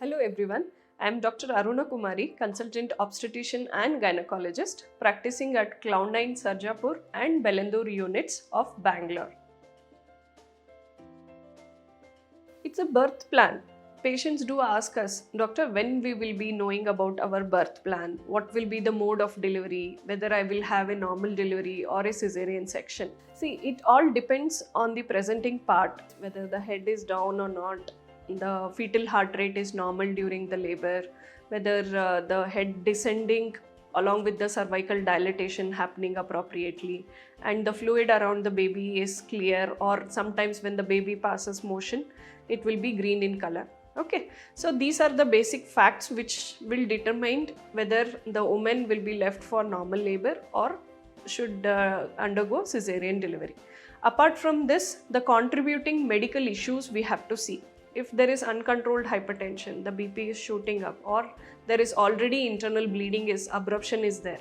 Hello everyone, I am Dr. Aruna Kumari, consultant obstetrician and gynecologist practicing at Cloud9 Sarjapur and Bellandur units of Bangalore. It's a birth plan. Patients do ask us, Doctor, when we will be knowing about our birth plan, what will be the mode of delivery, whether I will have a normal delivery or a cesarean section. See, it all depends on the presenting part, whether the head is down or not, the fetal heart rate is normal during the labor, whether the head descending along with the cervical dilatation happening appropriately, and the fluid around the baby is clear, or sometimes when the baby passes motion, it will be green in color. Okay, so these are the basic facts which will determine whether the woman will be left for normal labor or should undergo cesarean delivery. Apart from this, the contributing medical issues we have to see. If there is uncontrolled hypertension, the BP is shooting up, or there is already internal bleeding, abruption is there,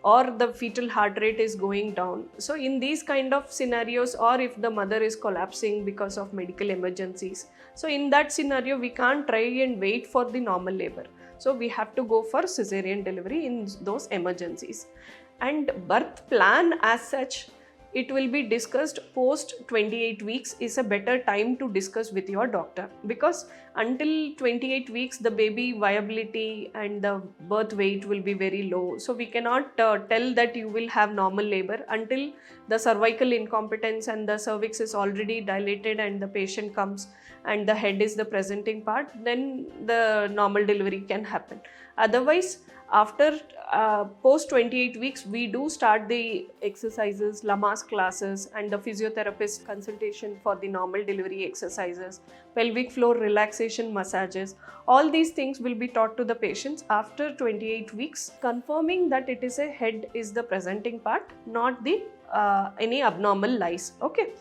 or the fetal heart rate is going down. So in these kind of scenarios, or if the mother is collapsing because of medical emergencies, so in that scenario we can't try and wait for the normal labor. So we have to go for cesarean delivery in those emergencies. And birth plan as such, it will be discussed post 28 weeks is a better time to discuss with your doctor, because until 28 weeks the baby viability and the birth weight will be very low. So we cannot tell that you will have normal labor until the cervical incompetence and the cervix is already dilated and the patient comes and the head is the presenting part, then the normal delivery can happen. Otherwise, after post 28 weeks, we do start the exercises, Lamaze classes, and the physiotherapist consultation for the normal delivery exercises, pelvic floor relaxation massages. All these things will be taught to the patients after 28 weeks, confirming that it is a head is the presenting part, not the any abnormal lies. Okay.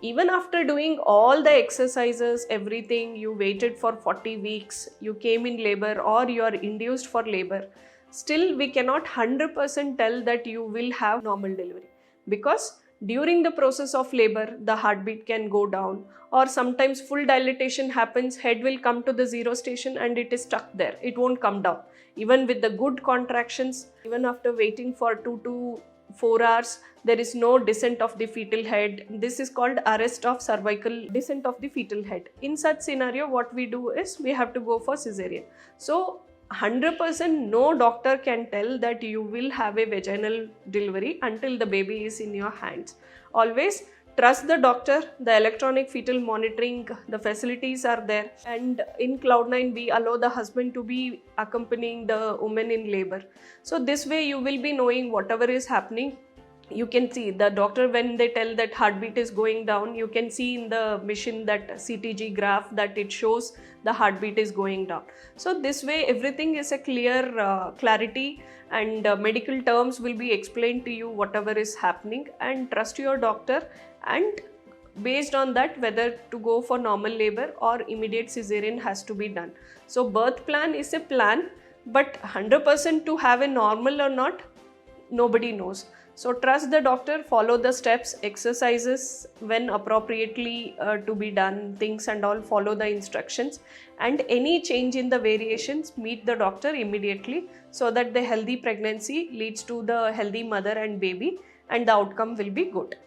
Even after doing all the exercises, everything, you waited for 40 weeks, you came in labor or you are induced for labor, still we cannot 100% tell that you will have normal delivery, because during the process of labor, the heartbeat can go down, or sometimes full dilatation happens, head will come to the zero station and it is stuck there, it won't come down. Even with the good contractions, even after waiting for 2 to 4 hours, there is no descent of the fetal head. This is called arrest of cervical descent of the fetal head. In such scenario, what we do is we have to go for cesarean. So 100% no doctor can tell that you will have a vaginal delivery until the baby is in your hands. Always trust the doctor. The electronic fetal monitoring, the facilities are there, and in Cloud9 we allow the husband to be accompanying the woman in labor. So this way you will be knowing whatever is happening. You can see the doctor, when they tell that heartbeat is going down, you can see in the machine that CTG graph that it shows the heartbeat is going down. So this way everything is a clear clarity, and medical terms will be explained to you whatever is happening, and trust your doctor, and based on that whether to go for normal labor or immediate cesarean has to be done. So birth plan is a plan, but 100% to have a normal or not, nobody knows. So trust the doctor, follow the steps, exercises when appropriately to be done, things and all, follow the instructions, and any change in the variations, meet the doctor immediately, so that the healthy pregnancy leads to the healthy mother and baby, and the outcome will be good.